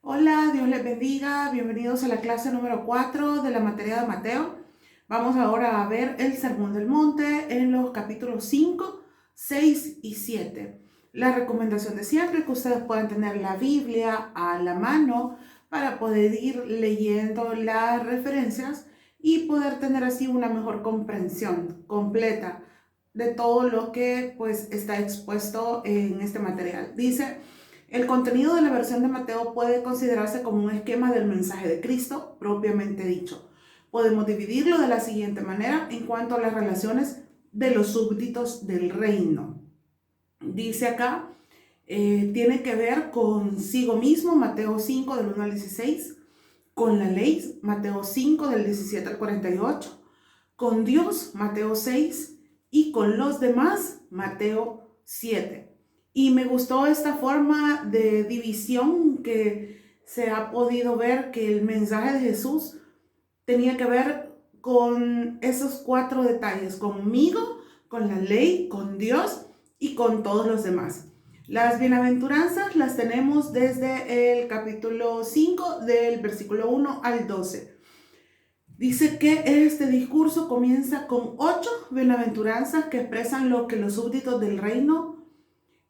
Hola, Dios les bendiga. Bienvenidos a la clase número 4 de la materia de Mateo. Vamos ahora a ver el Sermón del Monte en los capítulos 5, 6 y 7. La recomendación de siempre es que ustedes puedan tener la Biblia a la mano para poder ir leyendo las referencias y poder tener así una mejor comprensión completa de todo lo que pues está expuesto en este material. Dice: el contenido de la versión de Mateo puede considerarse como un esquema del mensaje de Cristo propiamente dicho. Podemos dividirlo de la siguiente manera en cuanto a las relaciones de los súbditos del reino. Dice acá, tiene que ver consigo mismo, Mateo 5 del 1 al 16, con la ley, Mateo 5 del 17 al 48, con Dios, Mateo 6, y con los demás, Mateo 7. Y me gustó esta forma de división que se ha podido ver, que el mensaje de Jesús tenía que ver con esos 4 detalles: conmigo, con la ley, con Dios y con todos los demás. Las bienaventuranzas las tenemos desde el capítulo 5 del versículo 1 al 12. Dice que este discurso comienza con 8 bienaventuranzas que expresan lo que los súbditos del reino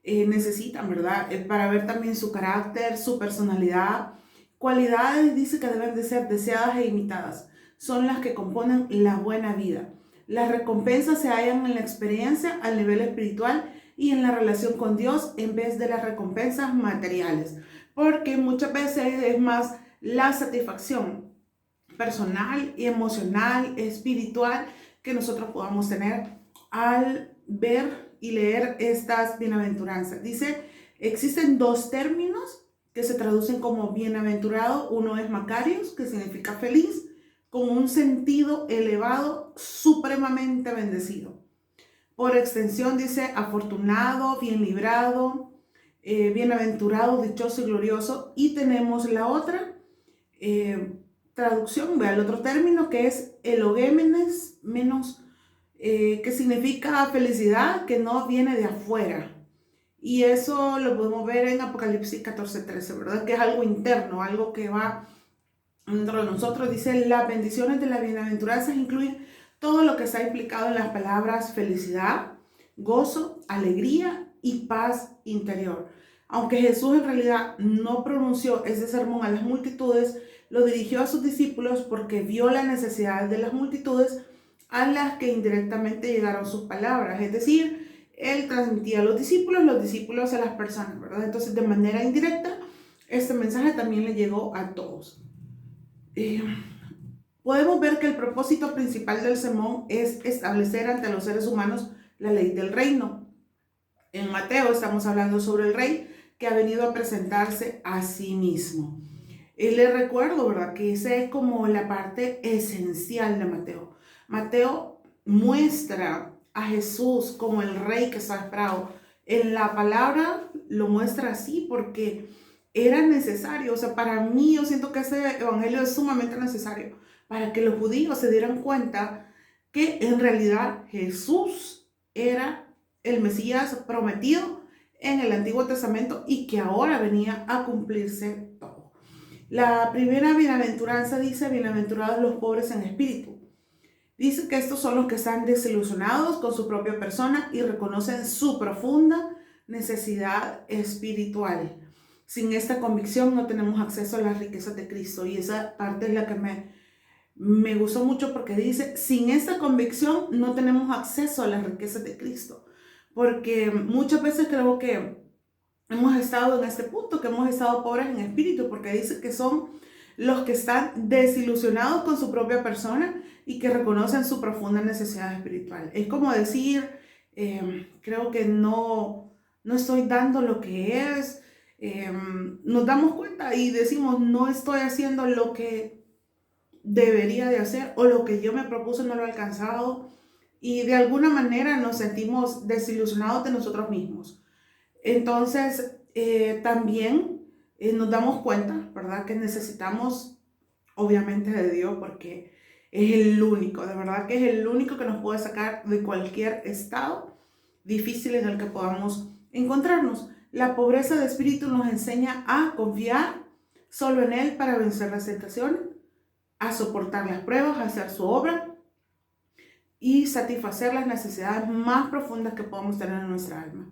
necesitan, ¿verdad? Para ver también su carácter, su personalidad. Cualidades, dice, que deben de ser deseadas e imitadas. Son las que componen la buena vida. Las recompensas se hallan en la experiencia al nivel espiritual y en la relación con Dios en vez de las recompensas materiales. Porque muchas veces es más la satisfacción personal y emocional, espiritual, que nosotros podamos tener al ver y leer estas bienaventuranzas. Dice, existen 2 términos que se traducen como bienaventurado. Uno es Macarios, que significa feliz, con un sentido elevado, supremamente bendecido. Por extensión dice afortunado, bien librado, bienaventurado, dichoso y glorioso. Y tenemos la otra traducción, vea el otro término, que es elogémenes, menos, que significa felicidad que no viene de afuera. Y eso lo podemos ver en Apocalipsis 14:13, ¿verdad? Que es algo interno, algo que va dentro de nosotros. Dice, las bendiciones de las bienaventuranzas incluyen todo lo que está implicado en las palabras felicidad, gozo, alegría y paz interior. Aunque Jesús en realidad no pronunció ese sermón a las multitudes, lo dirigió a sus discípulos porque vio la necesidad de las multitudes a las que indirectamente llegaron sus palabras. Es decir, él transmitía a los discípulos a las personas, ¿verdad? Entonces, de manera indirecta, este mensaje también le llegó a todos. Eh, Podemos ver que el propósito principal del sermón es establecer ante los seres humanos la ley del reino. En Mateo estamos hablando sobre el rey que ha venido a presentarse a sí mismo. Y les recuerdo, ¿verdad?, que esa es como la parte esencial de Mateo. Mateo muestra a Jesús como el rey que está esperado. En la palabra lo muestra así porque era necesario. O sea, para mí yo siento que ese evangelio es sumamente necesario para que los judíos se dieran cuenta que en realidad Jesús era el Mesías prometido en el Antiguo Testamento y que ahora venía a cumplirse todo. La primera bienaventuranza dice, bienaventurados los pobres en espíritu. Dice que estos son los que están desilusionados con su propia persona y reconocen su profunda necesidad espiritual. Sin esta convicción no tenemos acceso a las riquezas de Cristo, y esa parte es la que me gustó mucho, porque dice, sin esta convicción no tenemos acceso a las riquezas de Cristo, porque muchas veces creo que hemos estado en este punto, que hemos estado pobres en espíritu, porque dice que son los que están desilusionados con su propia persona y que reconocen su profunda necesidad espiritual. Es como decir, creo que no estoy dando lo que es. Nos damos cuenta y decimos, no estoy haciendo lo que debería de hacer, o lo que yo me propuse no lo he alcanzado, y de alguna manera nos sentimos desilusionados de nosotros mismos. Entonces, también nos damos cuenta, ¿verdad?, que necesitamos obviamente de Dios, porque es el único, de verdad que es el único que nos puede sacar de cualquier estado difícil en el que podamos encontrarnos. La pobreza de espíritu nos enseña a confiar, solo en Él para vencer las tentaciones, a soportar las pruebas, a hacer su obra y satisfacer las necesidades más profundas que podemos tener en nuestra alma.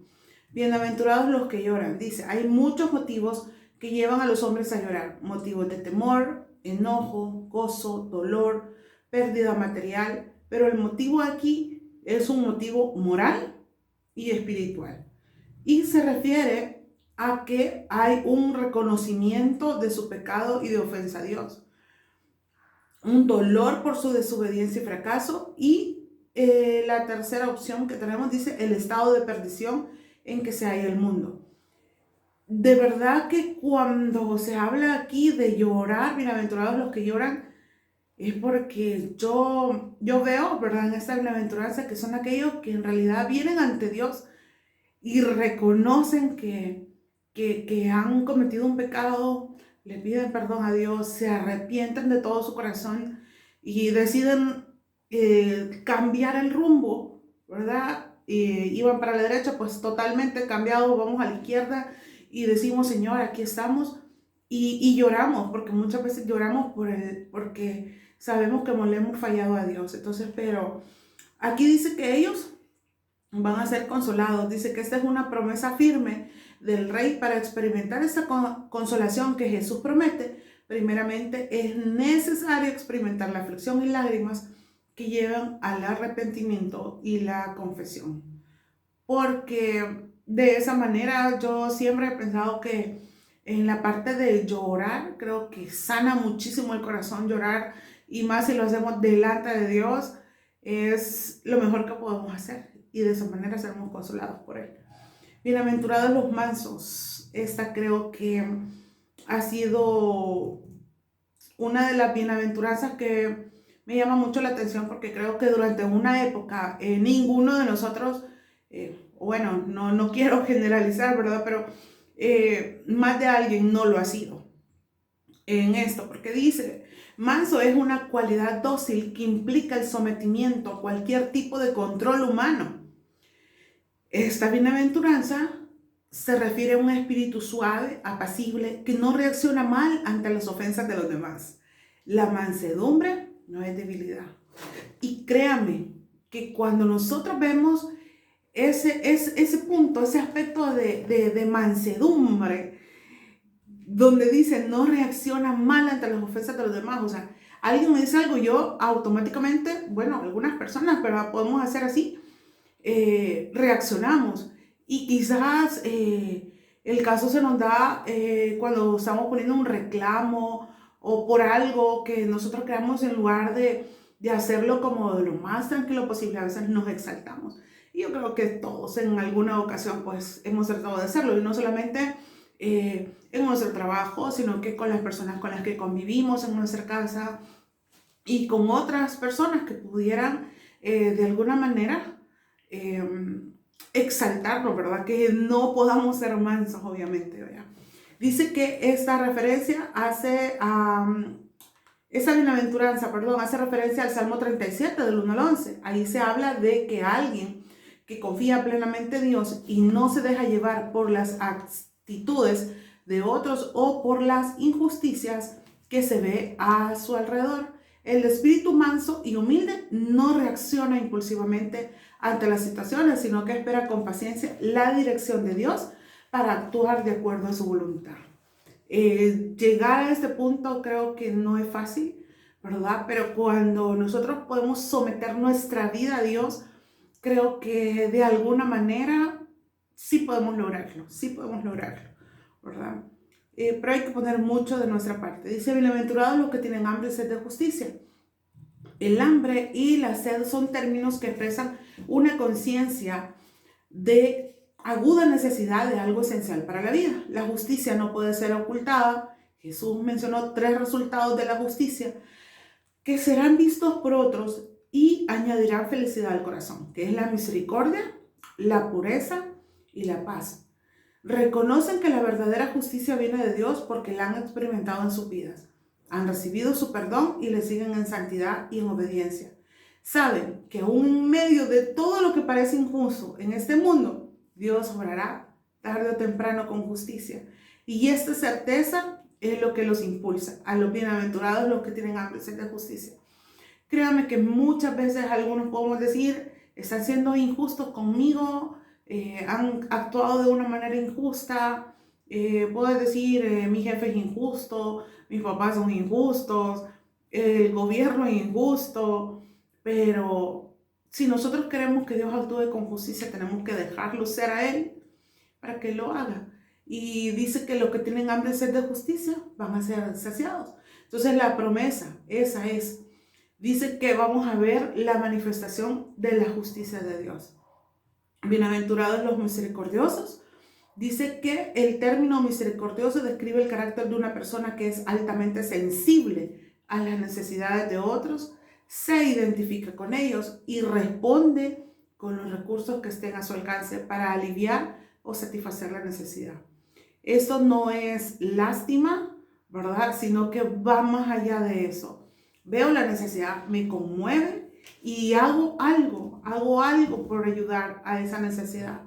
Bienaventurados los que lloran. Dice, hay muchos motivos que llevan a los hombres a llorar. Motivos de temor, enojo, gozo, dolor, pérdida material. Pero el motivo aquí es un motivo moral y espiritual. Y se refiere a que hay un reconocimiento de su pecado y de ofensa a Dios. Un dolor por su desobediencia y fracaso. Y la tercera opción que tenemos dice el estado de perdición en que se halla el mundo. De verdad que cuando se habla aquí de llorar, bienaventurados los que lloran, es porque yo veo, ¿verdad?, en esta bienaventuranza que son aquellos que en realidad vienen ante Dios y reconocen que han cometido un pecado, le piden perdón a Dios, se arrepienten de todo su corazón y deciden cambiar el rumbo, ¿verdad? Iban para la derecha, pues totalmente cambiado, vamos a la izquierda y decimos, Señor, aquí estamos, y lloramos, porque muchas veces lloramos porque sabemos que le hemos fallado a Dios. Entonces, pero aquí dice que ellos van a ser consolados. Dice que esta es una promesa firme del Rey. Para experimentar esa consolación que Jesús promete, primeramente es necesario experimentar la aflicción y lágrimas que llevan al arrepentimiento y la confesión. Porque de esa manera yo siempre he pensado que en la parte de llorar, creo que sana muchísimo el corazón llorar, y más si lo hacemos delante de Dios, es lo mejor que podemos hacer, y de esa manera seremos consolados por Él. Bienaventurados los mansos. Esta creo que ha sido una de las bienaventuranzas que me llama mucho la atención, porque creo que durante una época ninguno de nosotros, bueno, no quiero generalizar, ¿verdad? Pero más de alguien no lo ha sido en esto, porque dice, manso es una cualidad dócil que implica el sometimiento a cualquier tipo de control humano. Esta bienaventuranza se refiere a un espíritu suave, apacible, que no reacciona mal ante las ofensas de los demás. La mansedumbre no es debilidad. Y créame que cuando nosotros vemos ese punto, ese aspecto de mansedumbre, donde dice no reacciona mal ante las ofensas de los demás, o sea, alguien me dice algo, yo automáticamente, bueno, algunas personas, pero podemos hacer así, reaccionamos. Y quizás el caso se nos da cuando estamos poniendo un reclamo o por algo que nosotros creamos, en lugar de hacerlo como de lo más tranquilo posible, a veces nos exaltamos. Y yo creo que todos en alguna ocasión pues hemos tratado de hacerlo, y no solamente en nuestro trabajo, sino que con las personas con las que convivimos en nuestra casa y con otras personas que pudieran de alguna manera exaltarnos, ¿verdad? Que no podamos ser mansos, obviamente, ¿verdad? Dice que esta referencia hace, esa bienaventuranza, perdón, hace referencia al Salmo 37, del 1 al 11. Ahí se habla de que alguien que confía plenamente en Dios y no se deja llevar por las actitudes de otros o por las injusticias que se ve a su alrededor. El espíritu manso y humilde no reacciona impulsivamente ante las situaciones, sino que espera con paciencia la dirección de Dios para actuar de acuerdo a su voluntad. Llegar a este punto creo que no es fácil, ¿verdad? Pero cuando nosotros podemos someter nuestra vida a Dios, creo que de alguna manera sí podemos lograrlo, ¿verdad? Pero hay que poner mucho de nuestra parte. Dice, bienaventurados los que tienen hambre y sed de justicia. El hambre y la sed son términos que expresan una conciencia de aguda necesidad de algo esencial para la vida. La justicia no puede ser ocultada. Jesús mencionó 3 resultados de la justicia que serán vistos por otros y añadirán felicidad al corazón, que es la misericordia, la pureza y la paz. Reconocen que la verdadera justicia viene de Dios porque la han experimentado en sus vidas. Han recibido su perdón y le siguen en santidad y en obediencia. Saben que aún en medio de todo lo que parece injusto en este mundo, Dios obrará tarde o temprano con justicia. Y esta certeza es lo que los impulsa. A los bienaventurados los que tienen hambre y sed de justicia. Créanme que muchas veces algunos podemos decir, están siendo injustos conmigo, han actuado de una manera injusta. Puedo decir, mi jefe es injusto, mis papás son injustos, el gobierno es injusto, pero si nosotros queremos que Dios actúe con justicia, tenemos que dejarlo ser a Él para que lo haga. Y dice que los que tienen hambre y sed de justicia van a ser saciados. Entonces la promesa, esa es. Dice que vamos a ver la manifestación de la justicia de Dios. Bienaventurados los misericordiosos. Dice que el término misericordioso describe el carácter de una persona que es altamente sensible a las necesidades de otros, se identifica con ellos y responde con los recursos que estén a su alcance para aliviar o satisfacer la necesidad. Esto no es lástima, ¿verdad? Sino que va más allá de eso. Veo la necesidad, me conmueve y hago algo por ayudar a esa necesidad.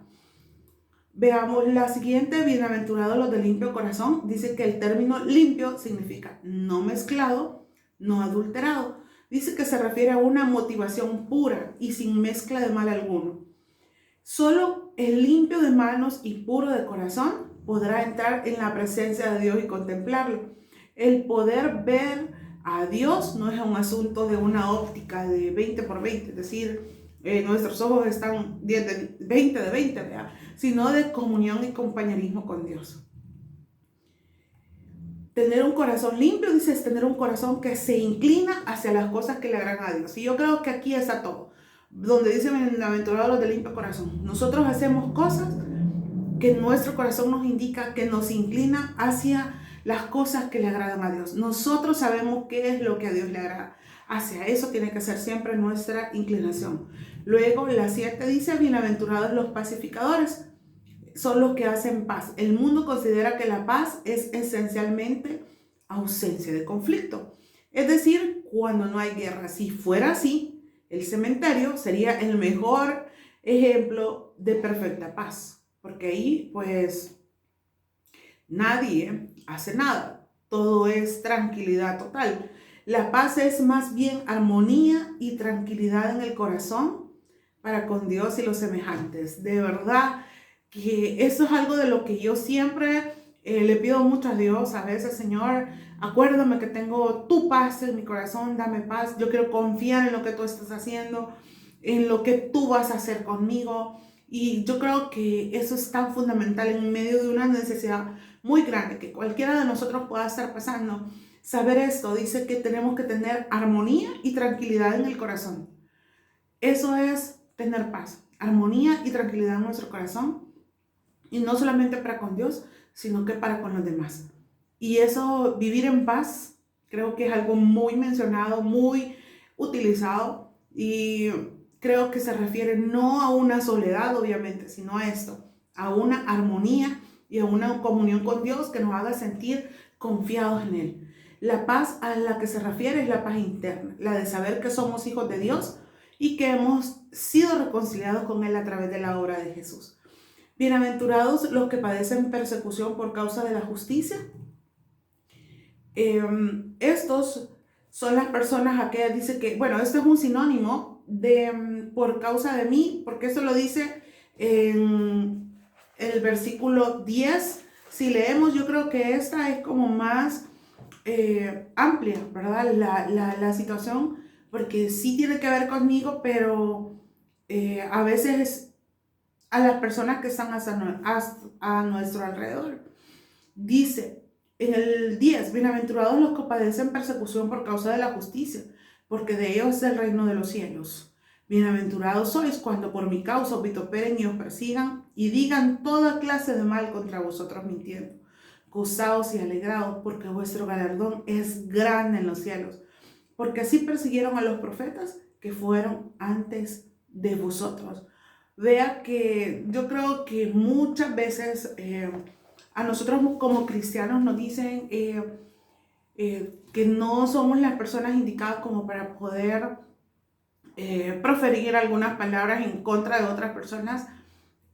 Veamos la siguiente, bienaventurados los de limpio corazón. Dice que el término limpio significa no mezclado, no adulterado. Dice que se refiere a una motivación pura y sin mezcla de mal alguno. Solo el limpio de manos y puro de corazón podrá entrar en la presencia de Dios y contemplarlo. El poder ver a Dios no es un asunto de una óptica de 20 por 20, es decir, nuestros ojos están 20 de 20, ¿verdad? Sino de comunión y compañerismo con Dios. Tener un corazón limpio, dice, es tener un corazón que se inclina hacia las cosas que le agradan a Dios. Y yo creo que aquí está todo. Donde dice bienaventurados los de limpio corazón. Nosotros hacemos cosas que nuestro corazón nos indica, que nos inclina hacia las cosas que le agradan a Dios. Nosotros sabemos qué es lo que a Dios le agrada. Hacia eso tiene que ser siempre nuestra inclinación. Luego la 7 dice, bienaventurados los pacificadores, son los que hacen paz. El mundo considera que la paz es esencialmente ausencia de conflicto. Es decir, cuando no hay guerra. Si fuera así, el cementerio sería el mejor ejemplo de perfecta paz. Porque ahí, pues, nadie hace nada. Todo es tranquilidad total. La paz es más bien armonía y tranquilidad en el corazón para con Dios y los semejantes. De verdad que eso es algo de lo que yo siempre le pido mucho a Dios. A veces, Señor, acuérdame que tengo tu paz en mi corazón, dame paz. Yo quiero confiar en lo que tú estás haciendo, en lo que tú vas a hacer conmigo. Y yo creo que eso es tan fundamental en medio de una necesidad muy grande que cualquiera de nosotros pueda estar pasando. Saber esto dice que tenemos que tener armonía y tranquilidad en el corazón. Eso es tener paz, armonía y tranquilidad en nuestro corazón. Y no solamente para con Dios, sino que para con los demás. Y eso, vivir en paz, creo que es algo muy mencionado, muy utilizado. Y creo que se refiere no a una soledad, obviamente, sino a esto, a una armonía y a una comunión con Dios que nos haga sentir confiados en Él. La paz a la que se refiere es la paz interna, la de saber que somos hijos de Dios y que hemos sido reconciliados con Él a través de la obra de Jesús. Bienaventurados los que padecen persecución por causa de la justicia. Estos son las personas aquellas, dice que, bueno, esto es un sinónimo de por causa de mí, porque eso lo dice en el versículo 10. Si leemos, yo creo que esta es como más amplia, ¿verdad? La situación, porque sí tiene que ver conmigo, pero a veces a las personas que están a nuestro alrededor. Dice en el 10, bienaventurados los que padecen persecución por causa de la justicia, porque de ellos es el reino de los cielos. Bienaventurados sois cuando por mi causa os vituperen y os persigan y digan toda clase de mal contra vosotros mintiendo. Gozaos y alegraos, porque vuestro galardón es grande en los cielos, porque así persiguieron a los profetas que fueron antes de vosotros. Vea que yo creo que muchas veces a nosotros como cristianos nos dicen que no somos las personas indicadas como para poder proferir algunas palabras en contra de otras personas.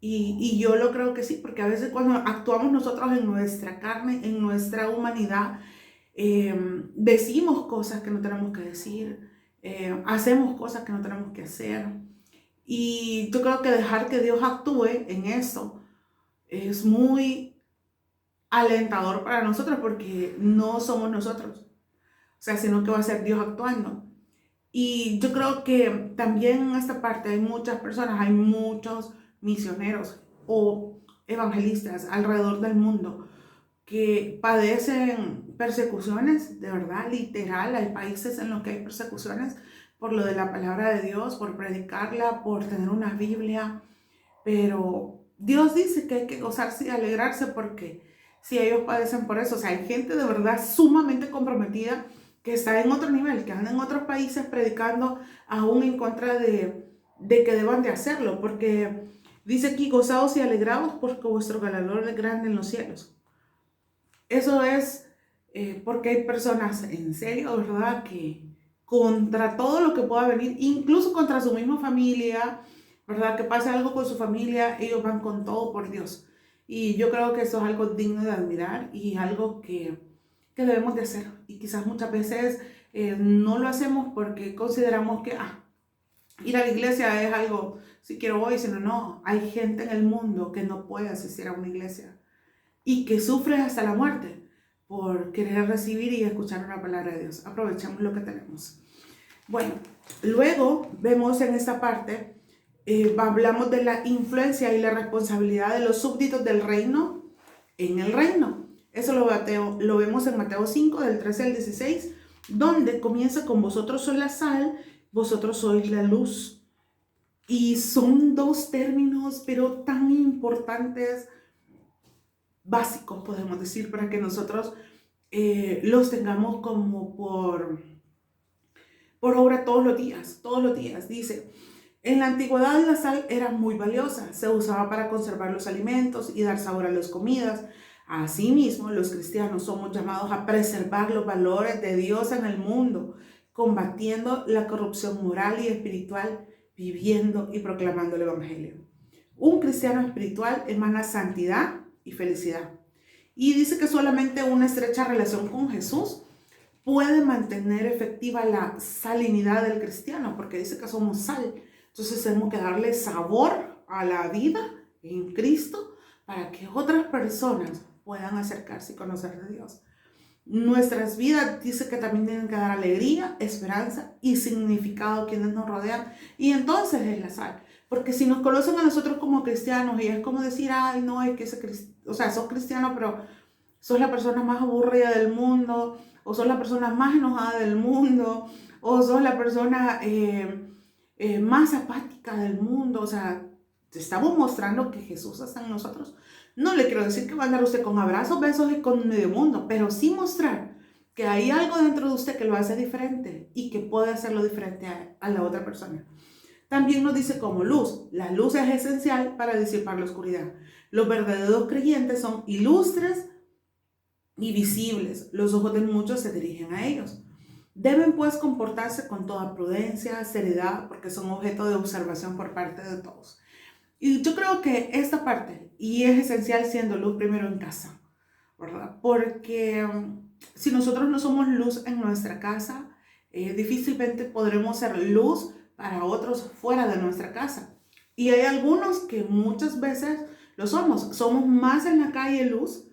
Y yo lo creo que sí, porque a veces cuando actuamos nosotros en nuestra carne, en nuestra humanidad, decimos cosas que no tenemos que decir, hacemos cosas que no tenemos que hacer. Y yo creo que dejar que Dios actúe en eso es muy alentador para nosotros porque no somos nosotros, o sea, sino que va a ser Dios actuando. Y yo creo que también en esta parte hay muchas personas, hay muchos misioneros o evangelistas alrededor del mundo que padecen persecuciones, de verdad, literal. Hay países en los que hay persecuciones por lo de la palabra de Dios, por predicarla, por tener una Biblia. Pero Dios dice que hay que gozarse y alegrarse porque si ellos padecen por eso, o sea, hay gente de verdad sumamente comprometida que está en otro nivel, que anda en otros países predicando aún en contra de que deban de hacerlo, porque dice aquí, gozaos y alegraos porque vuestro galardón es grande en los cielos. Eso es porque hay personas en serio, ¿verdad? Que contra todo lo que pueda venir, incluso contra su misma familia, ¿verdad? Que pase algo con su familia, ellos van con todo por Dios. Y yo creo que eso es algo digno de admirar y algo que debemos de hacer. Y quizás muchas veces no lo hacemos porque consideramos que ir a la iglesia es algo, si quiero voy, si no, no. Hay gente en el mundo que no puede asistir a una iglesia y que sufre hasta la muerte por querer recibir y escuchar una palabra de Dios. Aprovechemos lo que tenemos. Bueno, luego vemos en esta parte, hablamos de la influencia y la responsabilidad de los súbditos del reino en el reino. Eso lo vemos en Mateo 5, del 13 al 16, donde comienza con vosotros sois la sal, vosotros sois la luz. Y son dos términos, pero tan importantes, básicos, podemos decir, para que nosotros los tengamos como por obra todos los días, todos los días. Dice, en la antigüedad la sal era muy valiosa, se usaba para conservar los alimentos y dar sabor a las comidas. Asimismo, los cristianos somos llamados a preservar los valores de Dios en el mundo, combatiendo la corrupción moral y espiritual, viviendo y proclamando el Evangelio. Un cristiano espiritual emana santidad y felicidad. Y dice que solamente una estrecha relación con Jesús puede mantener efectiva la salinidad del cristiano, porque dice que somos sal. Entonces tenemos que darle sabor a la vida en Cristo para que otras personas puedan acercarse y conocer de Dios. Nuestras vidas dice que también tienen que dar alegría, esperanza y significado a quienes nos rodean. Y entonces es la sal. Porque si nos conocen a nosotros como cristianos y es como decir, ay, no, es que sos cristiano, pero sos la persona más aburrida del mundo, o sos la persona más enojada del mundo, o sos la persona más apática del mundo. O sea, te estamos mostrando que Jesús está en nosotros. No le quiero decir que va a andar usted con abrazos, besos y con medio mundo, pero sí mostrar que hay algo dentro de usted que lo hace diferente y que puede hacerlo diferente a la otra persona. También nos dice como luz. La luz es esencial para disipar la oscuridad. Los verdaderos creyentes son ilustres y visibles. Los ojos de muchos se dirigen a ellos. Deben pues comportarse con toda prudencia, seriedad, porque son objeto de observación por parte de todos. Y yo creo que esta parte, y es esencial siendo luz primero en casa, ¿verdad? Porque si nosotros no somos luz en nuestra casa, difícilmente podremos ser luz para otros fuera de nuestra casa. Y hay algunos que muchas veces lo somos más en la calle luz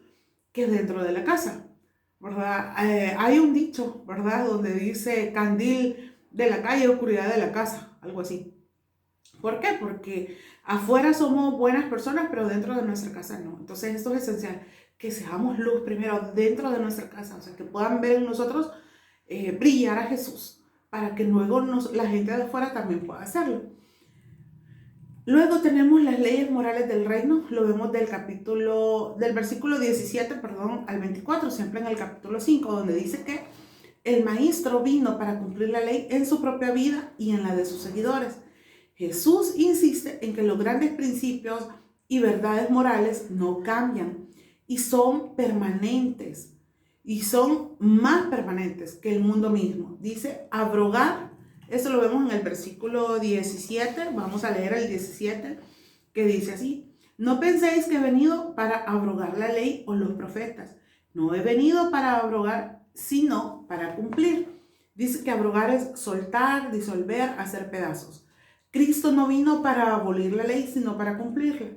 que dentro de la casa, ¿verdad? Hay un dicho, ¿verdad? Donde dice candil de la calle, oscuridad de la casa, algo así. ¿Por qué? Porque afuera somos buenas personas, pero dentro de nuestra casa no. Entonces esto es esencial, que seamos luz primero dentro de nuestra casa, o sea, que puedan ver en nosotros brillar a Jesús, para que luego la gente de afuera también pueda hacerlo. Luego tenemos las leyes morales del reino, lo vemos del versículo 17, al 24, siempre en el capítulo 5, donde dice que el maestro vino para cumplir la ley en su propia vida y en la de sus seguidores. Jesús insiste en que los grandes principios y verdades morales no cambian y son permanentes, y son más permanentes que el mundo mismo. Dice abrogar. Eso lo vemos en el versículo 17, vamos a leer el 17, que dice así: No penséis que he venido para abrogar la ley o los profetas. No he venido para abrogar, sino para cumplir. Dice que abrogar es soltar, disolver, hacer pedazos. Cristo no vino para abolir la ley, sino para cumplirla.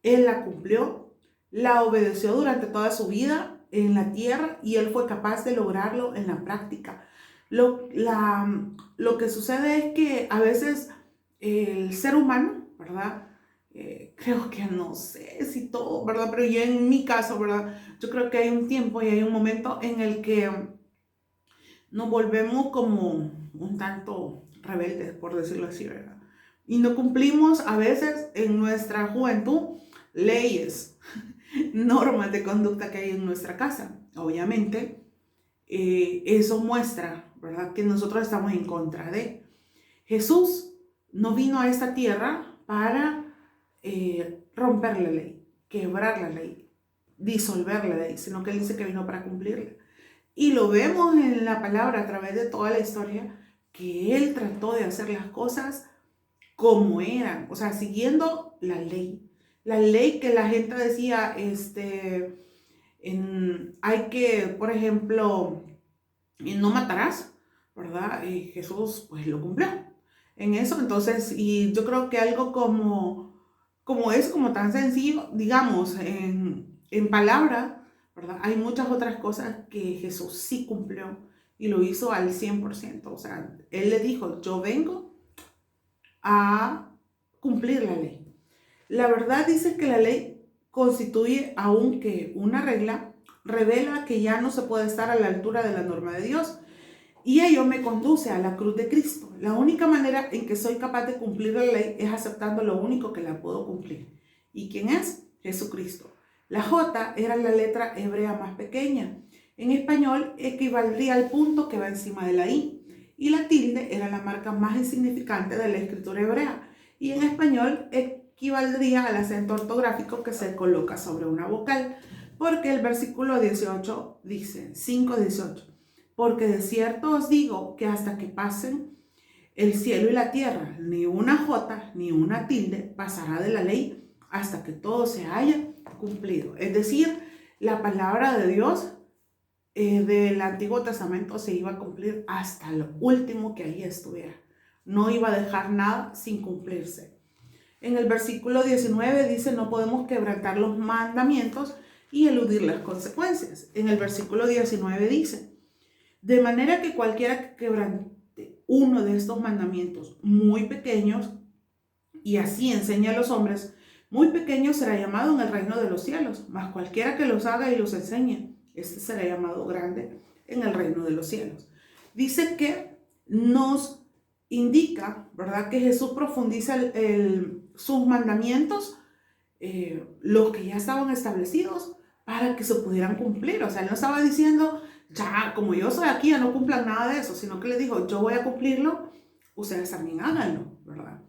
Él la cumplió, la obedeció durante toda su vida en la tierra y él fue capaz de lograrlo en la práctica. Lo que sucede es que a veces el ser humano, ¿verdad? Creo que no sé si todo, ¿verdad? Pero yo en mi caso, ¿verdad? Yo creo que hay un tiempo y hay un momento en el que nos volvemos como un tanto rebeldes, por decirlo así, ¿verdad? Y no cumplimos a veces en nuestra juventud leyes, normas de conducta que hay en nuestra casa. Obviamente, eso muestra, ¿verdad?, que nosotros estamos en contra de. Jesús no vino a esta tierra para romper la ley, quebrar la ley, disolver la ley, sino que él dice que vino para cumplirla. Y lo vemos en la palabra a través de toda la historia, que él trató de hacer las cosas como eran, o sea, siguiendo la ley. La ley que la gente decía, hay que, por ejemplo, no matarás, ¿verdad? Y Jesús pues lo cumplió en eso. Entonces, y yo creo que algo como tan sencillo, digamos, en palabra, ¿verdad? Hay muchas otras cosas que Jesús sí cumplió y lo hizo al 100%. O sea, él le dijo, yo vengo a cumplir la ley. La verdad dice que la ley constituye, aunque una regla, revela que ya no se puede estar a la altura de la norma de Dios. Y ello me conduce a la cruz de Cristo. La única manera en que soy capaz de cumplir la ley es aceptando lo único que la puedo cumplir. ¿Y quién es? Jesucristo. La J era la letra hebrea más pequeña. En español equivaldría al punto que va encima de la I. Y la tilde era la marca más insignificante de la escritura hebrea. Y en español equivaldría al acento ortográfico que se coloca sobre una vocal. Porque el versículo 18 dice, 5:18. Porque de cierto os digo que hasta que pasen el cielo y la tierra, ni una jota ni una tilde pasará de la ley hasta que todo se haya cumplido. Es decir, la palabra de Dios del Antiguo Testamento se iba a cumplir hasta lo último que ahí estuviera. No iba a dejar nada sin cumplirse. En el versículo 19 dice, no podemos quebrantar los mandamientos y eludir las consecuencias. En el versículo 19 dice, de manera que cualquiera que quebrante uno de estos mandamientos muy pequeños y así enseña a los hombres, muy pequeño será llamado en el reino de los cielos, mas cualquiera que los haga y los enseñe, este será llamado grande en el reino de los cielos. Dice que nos indica, ¿verdad?, que Jesús profundiza sus mandamientos, los que ya estaban establecidos, para que se pudieran cumplir. O sea, él no estaba diciendo, ya, como yo soy aquí, ya no cumplan nada de eso, sino que le dijo, yo voy a cumplirlo, ustedes también háganlo, ¿verdad?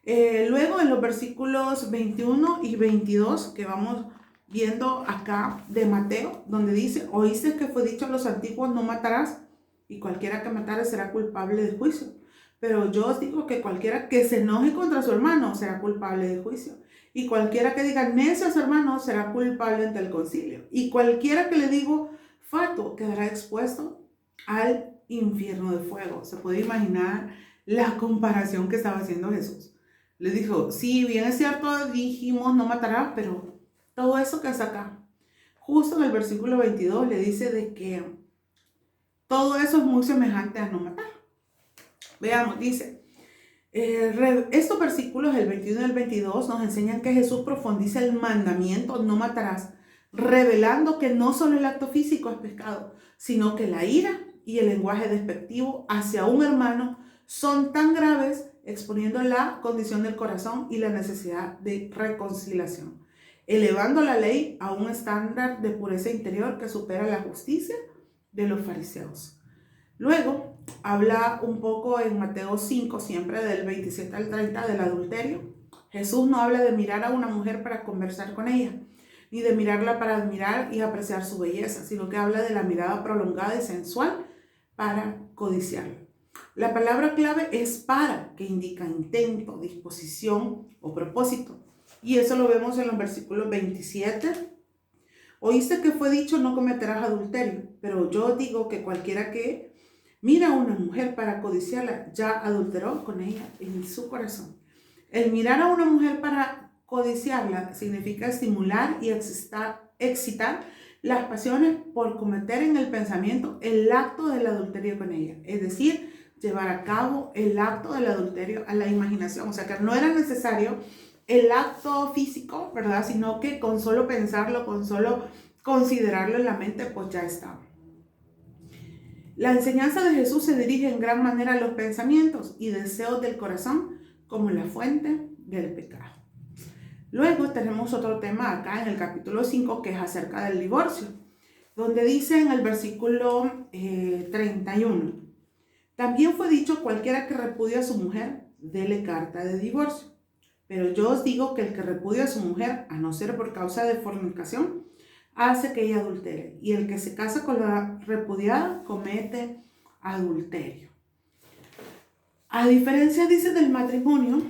Luego en los versículos 21 y 22 que vamos viendo acá de Mateo, donde dice, oíste que fue dicho a los antiguos, no matarás, y cualquiera que matare será culpable de juicio. Pero yo os digo que cualquiera que se enoje contra su hermano será culpable de juicio. Y cualquiera que diga necio a su hermano será culpable ante el concilio. Y cualquiera que le digo fatuo quedará expuesto al infierno de fuego. Se puede imaginar la comparación que estaba haciendo Jesús. Le dijo, sí, bien es cierto, dijimos no matarás, pero todo eso que está acá. Justo en el versículo 22 le dice de que todo eso es muy semejante a no matar. Veamos, dice, estos versículos, el 21 y el 22, nos enseñan que Jesús profundiza el mandamiento, no matarás, revelando que no solo el acto físico es pecado, sino que la ira y el lenguaje despectivo hacia un hermano son tan graves, exponiendo la condición del corazón y la necesidad de reconciliación, elevando la ley a un estándar de pureza interior que supera la justicia de los fariseos. Luego habla un poco en Mateo 5, siempre del 27 al 30, del adulterio. Jesús no habla de mirar a una mujer para conversar con ella, ni de mirarla para admirar y apreciar su belleza, sino que habla de la mirada prolongada y sensual para codiciarla. La palabra clave es para, que indica intento, disposición o propósito. Y eso lo vemos en los versículos 27. Oíste que fue dicho, no cometerás adulterio, pero yo digo que cualquiera que mira a una mujer para codiciarla, ya adulteró con ella en su corazón. El mirar a una mujer para codiciarla significa estimular y excitar las pasiones por cometer en el pensamiento el acto del adulterio con ella. Es decir, llevar a cabo el acto del adulterio a la imaginación. O sea que no era necesario el acto físico, ¿verdad? Sino que con solo pensarlo, con solo considerarlo en la mente, pues ya estaba. La enseñanza de Jesús se dirige en gran manera a los pensamientos y deseos del corazón como la fuente del pecado. Luego tenemos otro tema acá en el capítulo 5 que es acerca del divorcio, donde dice en el versículo 31, también fue dicho cualquiera que repudia a su mujer, dele carta de divorcio. Pero yo os digo que el que repudia a su mujer, a no ser por causa de fornicación, hace que ella adultere. Y el que se casa con la repudiada comete adulterio. A diferencia, dice, del matrimonio,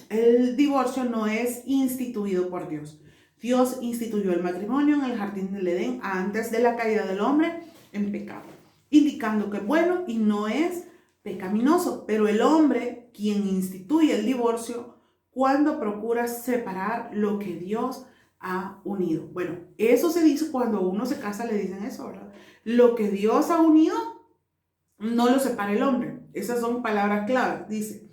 el divorcio no es instituido por Dios. Dios instituyó el matrimonio en el jardín del Edén antes de la caída del hombre en pecado, indicando que es bueno y no es pecaminoso. Pero el hombre, quien instituye el divorcio, cuando procura separar lo que Dios ha unido. Bueno, eso se dice cuando uno se casa, le dicen eso, ¿verdad? Lo que Dios ha unido, no lo separa el hombre. Esas son palabras claves. Dice,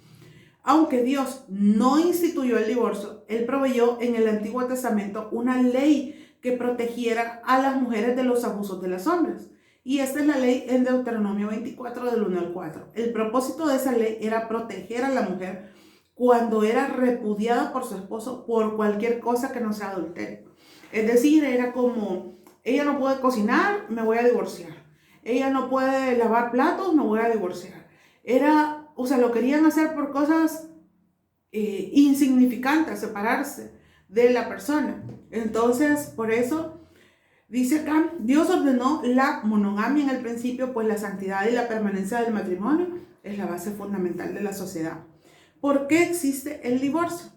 aunque Dios no instituyó el divorcio, Él proveyó en el Antiguo Testamento una ley que protegiera a las mujeres de los abusos de los hombres. Y esta es la ley en Deuteronomio 24 del 1 al 4. El propósito de esa ley era proteger a la mujer cuando era repudiada por su esposo por cualquier cosa que no sea adulterio. Es decir, era como, ella no puede cocinar, me voy a divorciar. Ella no puede lavar platos, me voy a divorciar. Era, o sea, lo querían hacer por cosas insignificantes, separarse de la persona. Entonces, por eso, dice acá, Dios ordenó la monogamia en el principio, pues la santidad y la permanencia del matrimonio es la base fundamental de la sociedad. ¿Por qué existe el divorcio?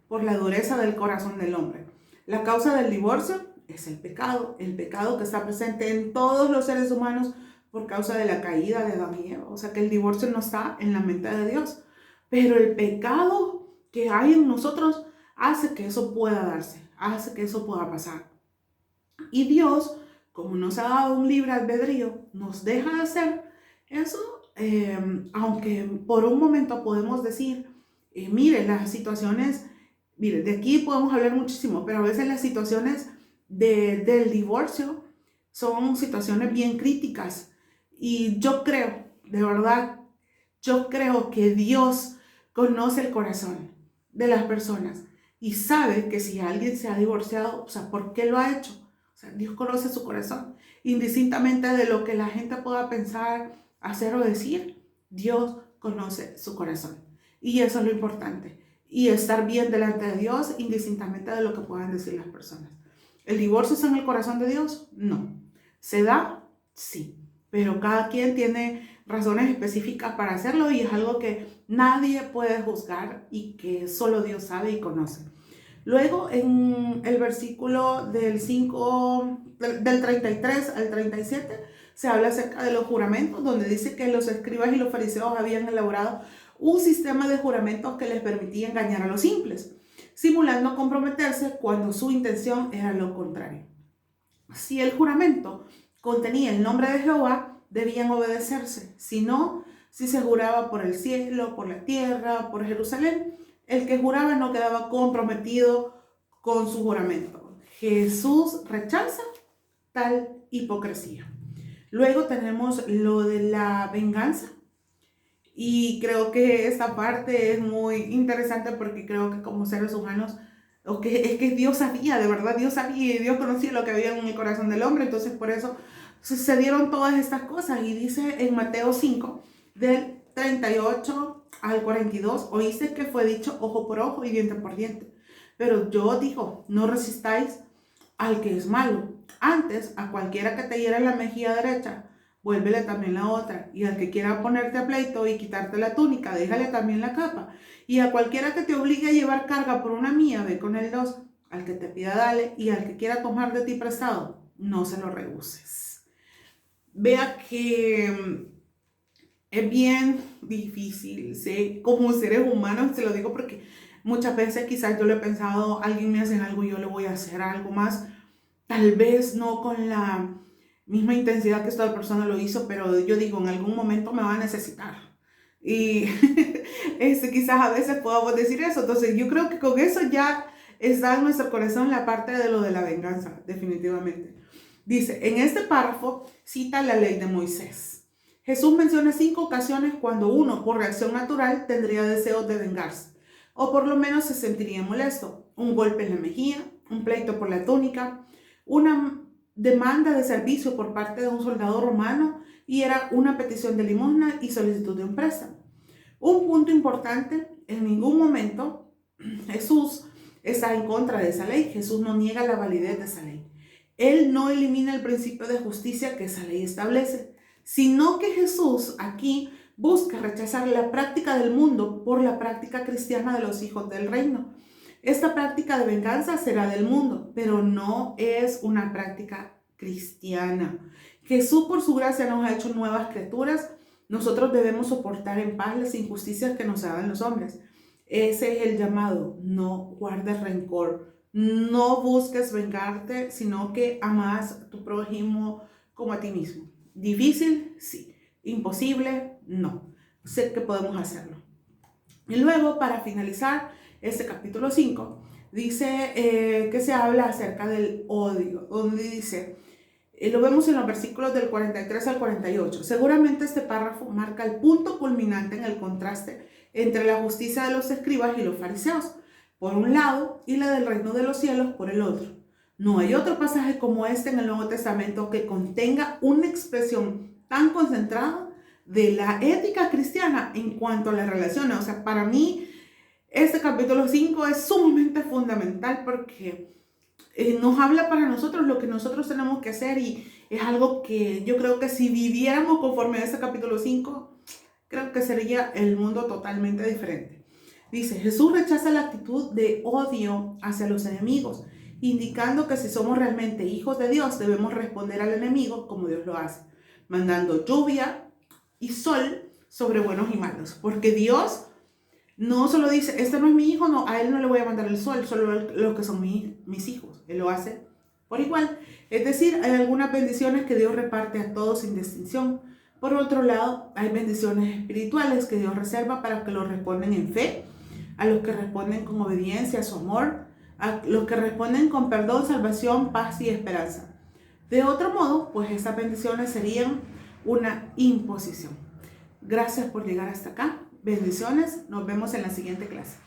Por la dureza del corazón del hombre. La causa del divorcio es el pecado que está presente en todos los seres humanos por causa de la caída de Adán y Eva. O sea que el divorcio no está en la mente de Dios. Pero el pecado que hay en nosotros hace que eso pueda darse, hace que eso pueda pasar. Y Dios, como nos ha dado un libre albedrío, nos deja hacer eso, aunque por un momento podemos decir, mire, las situaciones, mire, de aquí podemos hablar muchísimo, pero a veces las situaciones del divorcio son situaciones bien críticas. Y yo creo, de verdad, yo creo que Dios conoce el corazón de las personas y sabe que si alguien se ha divorciado, o sea, ¿por qué lo ha hecho? O sea, Dios conoce su corazón. Indistintamente de lo que la gente pueda pensar, hacer o decir, Dios conoce su corazón. Y eso es lo importante. Y estar bien delante de Dios, indistintamente de lo que puedan decir las personas. ¿El divorcio está en el corazón de Dios? No. ¿Se da? Sí. Pero cada quien tiene razones específicas para hacerlo y es algo que nadie puede juzgar y que solo Dios sabe y conoce. Luego en el versículo del 33 al 37 se habla acerca de los juramentos, donde dice que los escribas y los fariseos habían elaborado un sistema de juramentos que les permitía engañar a los simples, simulando comprometerse cuando su intención era lo contrario. Si el juramento contenía el nombre de Jehová, debían obedecerse. Si no, si se juraba por el cielo, por la tierra, por Jerusalén, el que juraba no quedaba comprometido con su juramento. Jesús rechaza tal hipocresía. Luego tenemos lo de la venganza. Y creo que esta parte es muy interesante porque creo que como seres humanos, es que Dios sabía, de verdad Dios sabía y Dios conocía lo que había en el corazón del hombre. Entonces por eso sucedieron todas estas cosas. Y dice en Mateo 5, del 38 al 42, oíste que fue dicho ojo por ojo y diente por diente. Pero yo digo, no resistáis al que es malo. Antes, a cualquiera que te hiera en la mejilla derecha, vuélvele también la otra. Y al que quiera ponerte a pleito y quitarte la túnica, déjale también la capa. Y a cualquiera que te obligue a llevar carga por una mía, ve con el dos. Al que te pida, dale. Y al que quiera tomar de ti prestado, no se lo rehuses. Vea que es bien difícil, ¿sí? Como seres humanos, te lo digo porque muchas veces quizás yo le he pensado, alguien me hace algo y yo le voy a hacer algo más. Tal vez no con la misma intensidad que esta persona lo hizo, pero yo digo, en algún momento me va a necesitar. Y quizás a veces podamos decir eso. Entonces yo creo que con eso ya está en nuestro corazón la parte de lo de la venganza, definitivamente. Dice, en este párrafo cita la ley de Moisés. Jesús menciona 5 ocasiones cuando uno, por reacción natural, tendría deseos de vengarse, o por lo menos se sentiría molesto. Un golpe en la mejilla, un pleito por la túnica, una demanda de servicio por parte de un soldado romano y era una petición de limosna y solicitud de un préstamo. Un punto importante, en ningún momento Jesús está en contra de esa ley. Jesús no niega la validez de esa ley. Él no elimina el principio de justicia que esa ley establece, sino que Jesús aquí busca rechazar la práctica del mundo por la práctica cristiana de los hijos del reino. Esta práctica de venganza será del mundo, pero no es una práctica cristiana. Jesús por su gracia nos ha hecho nuevas criaturas. Nosotros debemos soportar en paz las injusticias que nos hagan los hombres. Ese es el llamado. No guardes rencor. No busques vengarte, sino que amas a tu prójimo como a ti mismo. ¿Difícil? Sí. ¿Imposible? No. Sé que podemos hacerlo. Y luego, para finalizar este capítulo 5, dice que se habla acerca del odio, donde dice, lo vemos en los versículos del 43 al 48. Seguramente este párrafo marca el punto culminante en el contraste entre la justicia de los escribas y los fariseos, por un lado, y la del reino de los cielos por el otro. No hay otro pasaje como este en el Nuevo Testamento que contenga una expresión tan concentrada de la ética cristiana en cuanto a las relaciones. O sea, para mí, este capítulo 5 es sumamente fundamental porque nos habla para nosotros lo que nosotros tenemos que hacer y es algo que yo creo que si viviéramos conforme a este capítulo 5, creo que sería el mundo totalmente diferente. Dice, Jesús rechaza la actitud de odio hacia los enemigos, indicando que si somos realmente hijos de Dios, debemos responder al enemigo como Dios lo hace, mandando lluvia y sol sobre buenos y malos. Porque Dios no solo dice, este no es mi hijo, no, a él no le voy a mandar el sol, solo los que son mis hijos. Él lo hace por igual. Es decir, hay algunas bendiciones que Dios reparte a todos sin distinción. Por otro lado, hay bendiciones espirituales que Dios reserva para que los responden en fe, a los que responden con obediencia, su amor, a los que responden con perdón, salvación, paz y esperanza. De otro modo, pues estas bendiciones serían una imposición. Gracias por llegar hasta acá. Bendiciones. Nos vemos en la siguiente clase.